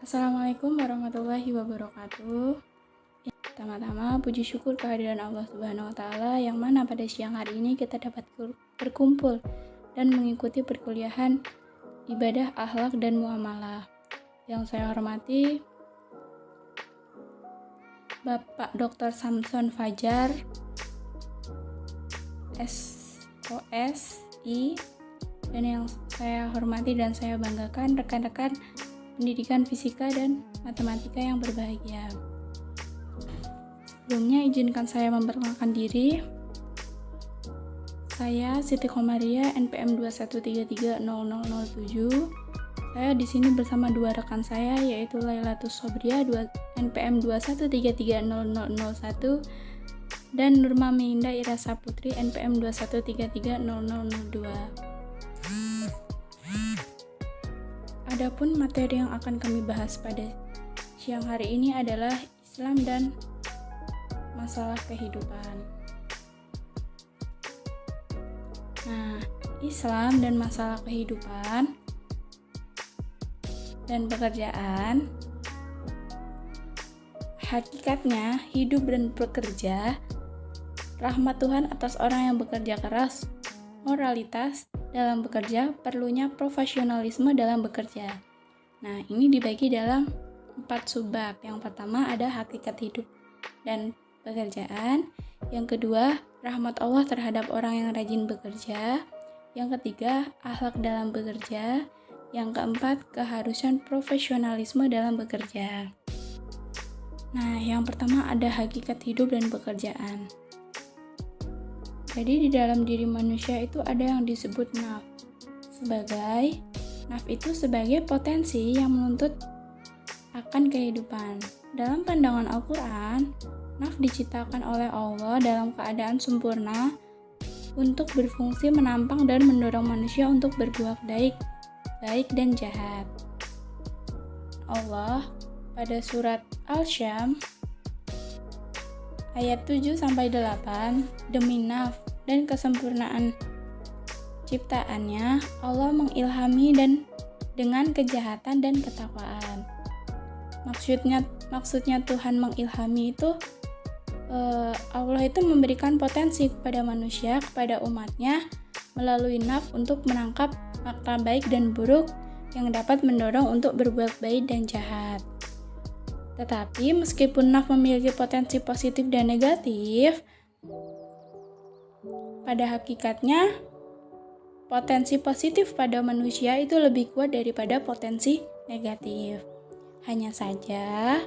Assalamualaikum warahmatullahi wabarakatuh. Pertama-tama, puji syukur kehadiran Allah Subhanahu wa Ta'ala yang mana pada siang hari ini kita dapat berkumpul dan mengikuti perkuliahan ibadah, akhlak, dan muamalah. Yang saya hormati Bapak Dr. Samson Fajar, SOSI, dan yang saya hormati dan saya banggakan rekan-rekan pendidikan fisika dan matematika yang berbahagia. Sebelumnya izinkan saya memperkenalkan diri. Saya Siti Komaria, NPM 21330007. Saya di sini bersama dua rekan saya, yaitu Lailatus Sobria NPM 21330001 dan Nurma Minda Irasa Putri NPM 21330002. Adapun materi yang akan kami bahas pada siang hari ini adalah Islam dan masalah kehidupan. Nah, Islam dan masalah kehidupan dan pekerjaan. Hakikatnya, hidup dan bekerja, rahmat Tuhan atas orang yang bekerja keras, moralitas dalam bekerja, perlunya profesionalisme dalam bekerja. Nah, ini dibagi dalam 4 subbab. Yang pertama ada hakikat hidup dan pekerjaan. Yang kedua, rahmat Allah terhadap orang yang rajin bekerja. Yang ketiga, akhlak dalam bekerja. Yang keempat, keharusan profesionalisme dalam bekerja. Nah, yang pertama ada hakikat hidup dan pekerjaan. Jadi di dalam diri manusia itu ada yang disebut naf. Naf itu sebagai potensi yang menuntut akan kehidupan. Dalam pandangan Al-Quran, naf diciptakan oleh Allah dalam keadaan sempurna untuk berfungsi menampang dan mendorong manusia untuk berbuat baik dan jahat. Allah pada surat Al-Syam ayat 7-8, demi naf dan kesempurnaan ciptaannya, Allah mengilhami dan dengan kejahatan dan ketakwaan. Maksudnya Tuhan mengilhami itu Allah itu memberikan potensi kepada manusia, kepada umatnya melalui naf untuk menangkap makna baik dan buruk yang dapat mendorong untuk berbuat baik dan jahat. Tetapi meskipun naf memiliki potensi positif dan negatif, pada hakikatnya potensi positif pada manusia itu lebih kuat daripada potensi negatif. Hanya saja,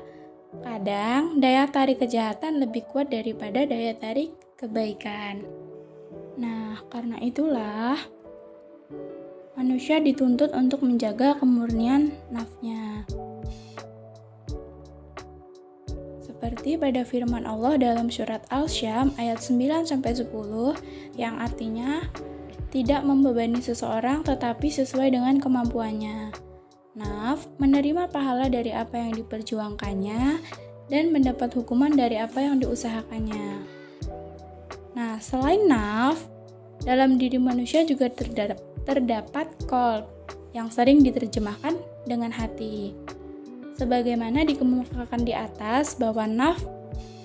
kadang daya tarik kejahatan lebih kuat daripada daya tarik kebaikan. Nah, karena itulah manusia dituntut untuk menjaga kemurnian nafnya. Seperti pada firman Allah dalam surat Al-Syam ayat 9-10 yang artinya tidak membebani seseorang tetapi sesuai dengan kemampuannya. Naf menerima pahala dari apa yang diperjuangkannya dan mendapat hukuman dari apa yang diusahakannya. Nah, selain naf, dalam diri manusia juga terdapat qalb yang sering diterjemahkan dengan hati. Sebagaimana dikemukakan di atas bahwa naf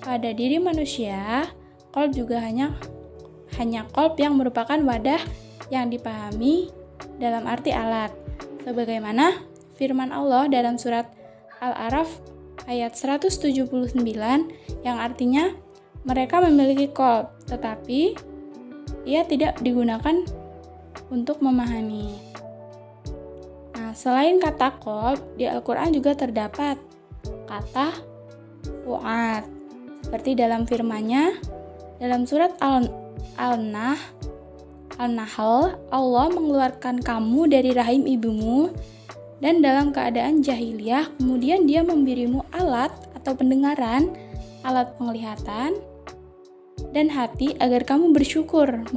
pada diri manusia, qalb juga hanya qalb yang merupakan wadah yang dipahami dalam arti alat. Sebagaimana firman Allah dalam surat Al-A'raf ayat 179 yang artinya mereka memiliki qalb, tetapi ia tidak digunakan untuk memahami. Selain kata qalb, di Al-Quran juga terdapat kata fu'ad. Seperti dalam firman-Nya, dalam surat Al-Nahl, Allah mengeluarkan kamu dari rahim ibumu dan dalam keadaan jahiliyah, kemudian Dia memberimu alat atau pendengaran, alat penglihatan, dan hati agar kamu bersyukur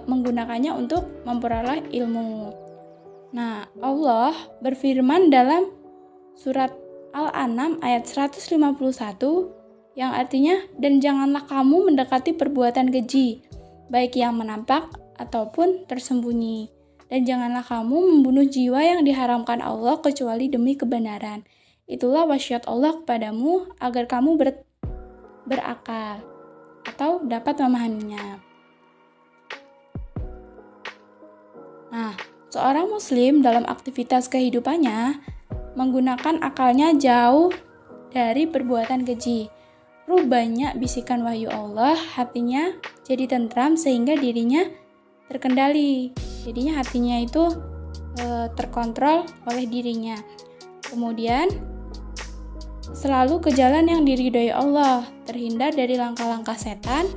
menggunakannya untuk memperoleh ilmu. Nah, Allah berfirman dalam surat Al-An'am ayat 151 yang artinya, dan janganlah kamu mendekati perbuatan keji, baik yang menampak ataupun tersembunyi. Dan janganlah kamu membunuh jiwa yang diharamkan Allah kecuali demi kebenaran. Itulah wasiat Allah kepadamu agar kamu berakal atau dapat memahaminya. Nah, seorang muslim dalam aktivitas kehidupannya menggunakan akalnya jauh dari perbuatan keji. Banyak bisikan wahyu Allah, hatinya jadi tentram sehingga dirinya terkendali. Jadinya hatinya itu terkontrol oleh dirinya. Kemudian selalu ke jalan yang diridhoi Allah, terhindar dari langkah-langkah setan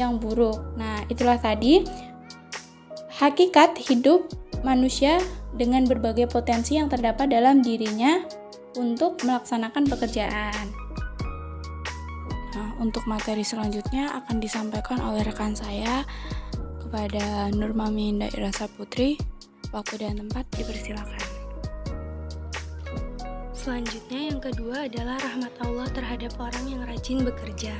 yang buruk. Nah, itulah tadi hakikat hidup manusia dengan berbagai potensi yang terdapat dalam dirinya untuk melaksanakan pekerjaan. Nah, untuk materi selanjutnya akan disampaikan oleh rekan saya kepada Nurmami Dairah Saputri. Waktu dan tempat dipersilakan. Selanjutnya yang kedua adalah rahmat Allah terhadap orang yang rajin bekerja.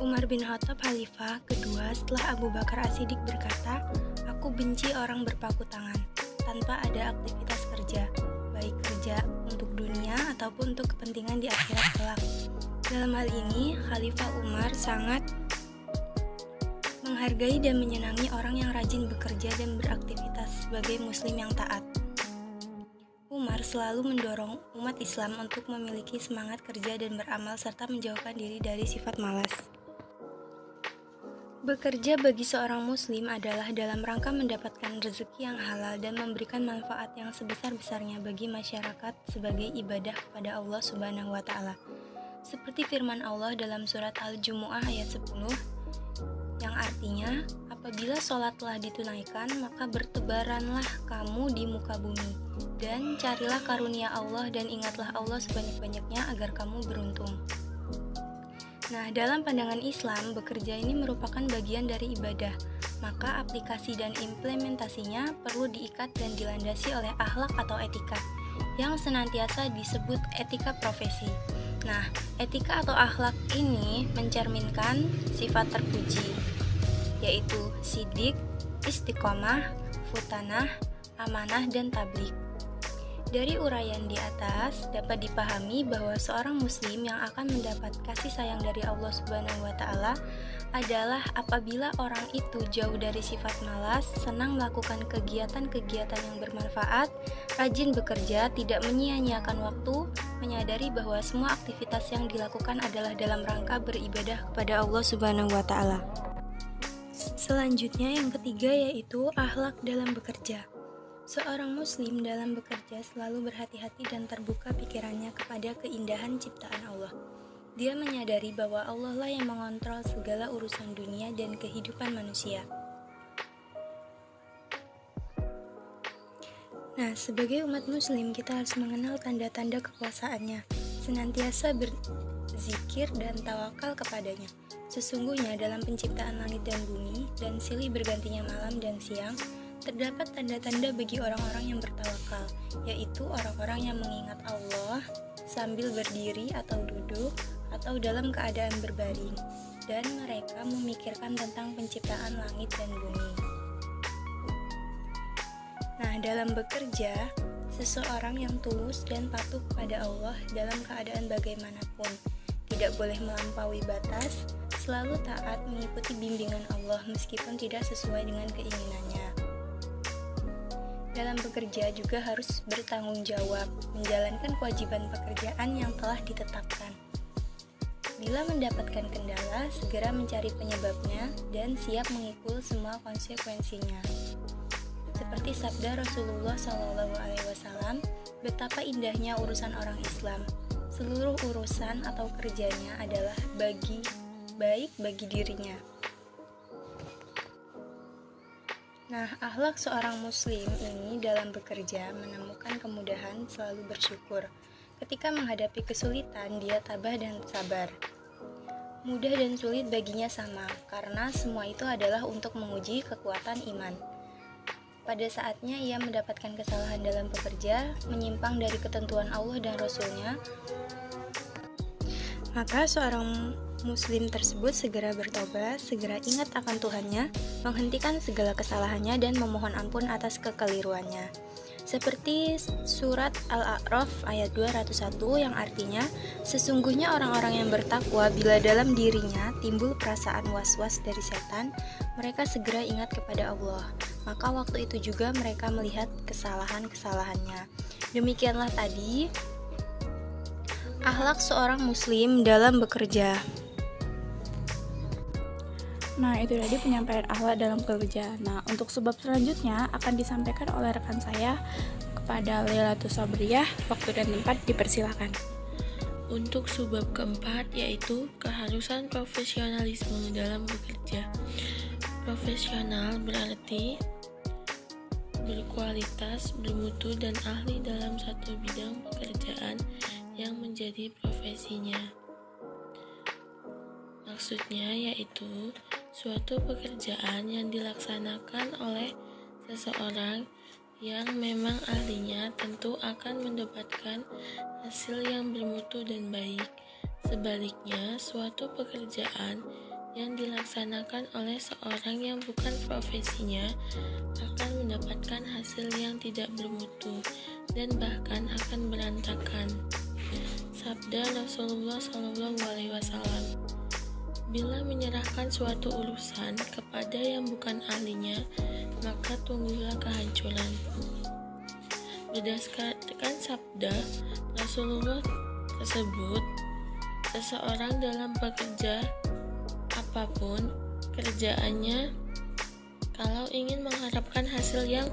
Umar bin Khattab Khalifah kedua setelah Abu Bakar As-Siddiq berkata, "Aku benci orang berpaku tangan tanpa ada aktivitas kerja, baik kerja untuk dunia ataupun untuk kepentingan di akhirat kelak." Dalam hal ini, Khalifah Umar sangat menghargai dan menyenangi orang yang rajin bekerja dan beraktivitas sebagai muslim yang taat. Umar selalu mendorong umat Islam untuk memiliki semangat kerja dan beramal serta menjauhkan diri dari sifat malas. Bekerja bagi seorang muslim adalah dalam rangka mendapatkan rezeki yang halal dan memberikan manfaat yang sebesar-besarnya bagi masyarakat sebagai ibadah kepada Allah Subhanahu wa Ta'ala. Seperti firman Allah dalam surat Al-Jumu'ah ayat 10, yang artinya, apabila sholat telah ditunaikan, maka bertebaranlah kamu di muka bumi, dan carilah karunia Allah dan ingatlah Allah sebanyak-banyaknya agar kamu beruntung. Nah, dalam pandangan Islam, bekerja ini merupakan bagian dari ibadah, maka aplikasi dan implementasinya perlu diikat dan dilandasi oleh akhlak atau etika, yang senantiasa disebut etika profesi. Nah, etika atau akhlak ini mencerminkan sifat terpuji, yaitu sidik, istiqomah, futanah, amanah, dan tabligh. Dari uraian di atas dapat dipahami bahwa seorang muslim yang akan mendapat kasih sayang dari Allah Subhanahu wa Ta'ala adalah apabila orang itu jauh dari sifat malas, senang melakukan kegiatan-kegiatan yang bermanfaat, rajin bekerja, tidak menyia-nyiakan waktu, menyadari bahwa semua aktivitas yang dilakukan adalah dalam rangka beribadah kepada Allah Subhanahu wa Ta'ala. Selanjutnya yang ketiga yaitu akhlak dalam bekerja. Seorang muslim dalam bekerja selalu berhati-hati dan terbuka pikirannya kepada keindahan ciptaan Allah. Dia menyadari bahwa Allah lah yang mengontrol segala urusan dunia dan kehidupan manusia. Nah, sebagai umat muslim kita harus mengenal tanda-tanda kekuasaannya, senantiasa berzikir dan tawakal kepadanya. Sesungguhnya dalam penciptaan langit dan bumi dan silih bergantinya malam dan siang, terdapat tanda-tanda bagi orang-orang yang bertawakal, yaitu orang-orang yang mengingat Allah sambil berdiri atau duduk atau dalam keadaan berbaring, dan mereka memikirkan tentang penciptaan langit dan bumi. Nah, dalam bekerja, seseorang yang tulus dan patuh kepada Allah dalam keadaan bagaimanapun, tidak boleh melampaui batas, selalu taat mengikuti bimbingan Allah meskipun tidak sesuai dengan keinginannya. Dalam bekerja juga harus bertanggung jawab, menjalankan kewajiban pekerjaan yang telah ditetapkan. Bila mendapatkan kendala, segera mencari penyebabnya dan siap mengikul semua konsekuensinya. Seperti sabda Rasulullah SAW, betapa indahnya urusan orang Islam. Seluruh urusan atau kerjanya adalah baik bagi dirinya. Nah, akhlak seorang muslim ini dalam bekerja menemukan kemudahan selalu bersyukur. Ketika menghadapi kesulitan, dia tabah dan sabar. Mudah dan sulit baginya sama, karena semua itu adalah untuk menguji kekuatan iman. Pada saatnya ia mendapatkan kesalahan dalam bekerja, menyimpang dari ketentuan Allah dan Rasul-Nya, Maka seorang muslim tersebut segera bertobat, segera ingat akan Tuhannya, menghentikan segala kesalahannya dan memohon ampun atas kekeliruannya. Seperti surat Al-A'raf ayat 201 yang artinya, sesungguhnya orang-orang yang bertakwa bila dalam dirinya timbul perasaan was-was dari setan, mereka segera ingat kepada Allah. Maka waktu itu juga mereka melihat kesalahan-kesalahannya. Demikianlah tadi akhlak seorang muslim dalam bekerja. Nah, itu tadi penyampaian akhlak dalam bekerja. Nah, untuk sebab selanjutnya akan disampaikan oleh rekan saya kepada Lailatul Sabriyah. Waktu dan tempat dipersilakan. Untuk sebab keempat yaitu keharusan profesionalisme dalam bekerja. Profesional berarti berkualitas, bermutu, dan ahli dalam satu bidang pekerjaan yang menjadi profesinya. Maksudnya yaitu suatu pekerjaan yang dilaksanakan oleh seseorang yang memang ahlinya tentu akan mendapatkan hasil yang bermutu dan baik. Sebaliknya, suatu pekerjaan yang dilaksanakan oleh seorang yang bukan profesinya akan mendapatkan hasil yang tidak bermutu dan bahkan akan berantakan. Sabda Rasulullah SAW, bila menyerahkan suatu urusan kepada yang bukan ahlinya, maka tunggulah kehancuran. Berdasarkan sabda Rasulullah tersebut, seseorang dalam bekerja apapun kerjaannya, kalau ingin mengharapkan hasil yang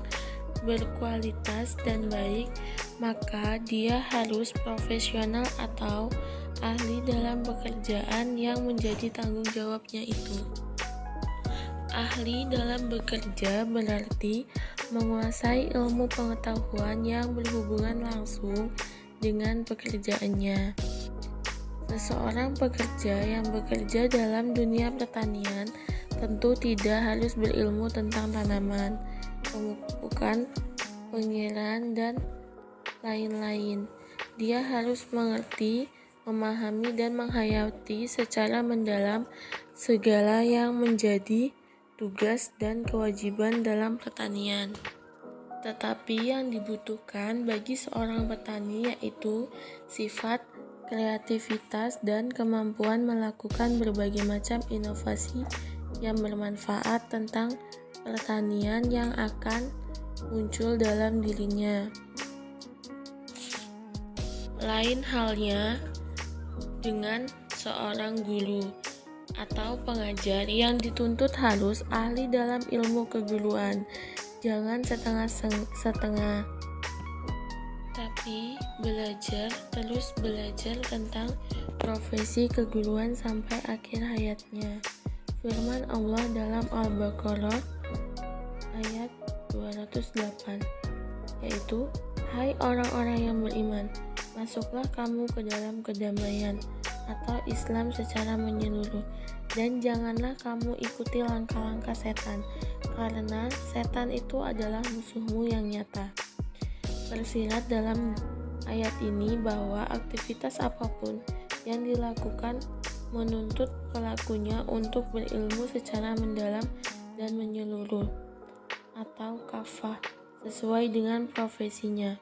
berkualitas dan baik, maka dia harus profesional atau ahli dalam pekerjaan yang menjadi tanggung jawabnya itu. Ahli dalam bekerja berarti menguasai ilmu pengetahuan yang berhubungan langsung dengan pekerjaannya. Seseorang pekerja yang bekerja dalam dunia pertanian tentu tidak harus berilmu tentang tanaman, pemupukan, pengiraan, dan lain-lain. Dia harus mengerti, memahami, dan menghayati secara mendalam segala yang menjadi tugas dan kewajiban dalam pertanian. Tetapi yang dibutuhkan bagi seorang petani yaitu sifat, kreativitas, dan kemampuan melakukan berbagai macam inovasi yang bermanfaat tentang pertanian yang akan muncul dalam dirinya. Lain halnya dengan seorang guru atau pengajar yang dituntut harus ahli dalam ilmu keguruan, jangan setengah-setengah, tapi terus belajar tentang profesi keguruan sampai akhir hayatnya. Firman Allah dalam Al-Baqarah ayat 208, yaitu, hai orang-orang yang beriman, masuklah kamu ke dalam kedamaian atau Islam secara menyeluruh, dan janganlah kamu ikuti langkah-langkah setan, karena setan itu adalah musuhmu yang nyata. Tersirat dalam ayat ini bahwa aktivitas apapun yang dilakukan menuntut pelakunya untuk berilmu secara mendalam dan menyeluruh atau kafah sesuai dengan profesinya.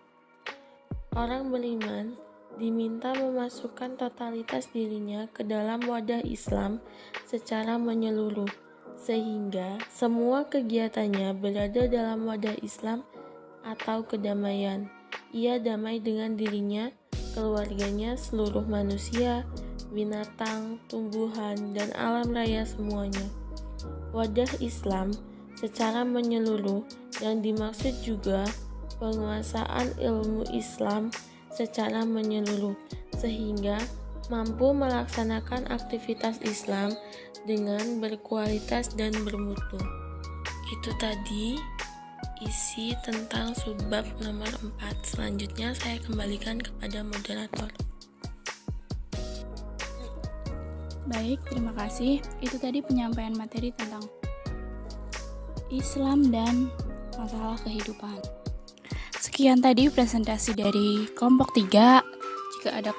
Orang beriman diminta memasukkan totalitas dirinya ke dalam wadah Islam secara menyeluruh, sehingga semua kegiatannya berada dalam wadah Islam atau kedamaian. Ia damai dengan dirinya, keluarganya, seluruh manusia, binatang, tumbuhan, dan alam raya semuanya. Wadah Islam secara menyeluruh yang dimaksud juga penguasaan ilmu Islam secara menyeluruh, sehingga mampu melaksanakan aktivitas Islam dengan berkualitas dan bermutu. Itu tadi isi tentang subbab nomor 4. Selanjutnya saya kembalikan kepada moderator. Baik, terima kasih. Itu tadi penyampaian materi tentang Islam dan masalah kehidupan. Sekian tadi presentasi dari kelompok 3. Jika ada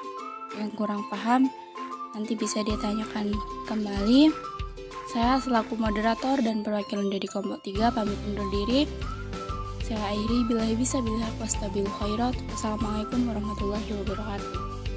yang kurang paham, nanti bisa ditanyakan kembali. Saya selaku moderator dan perwakilan dari kelompok 3 pamit undur diri. Saya akhiri, billahi bisa billah wastabil khairat. Wassalamualaikum warahmatullahi wabarakatuh.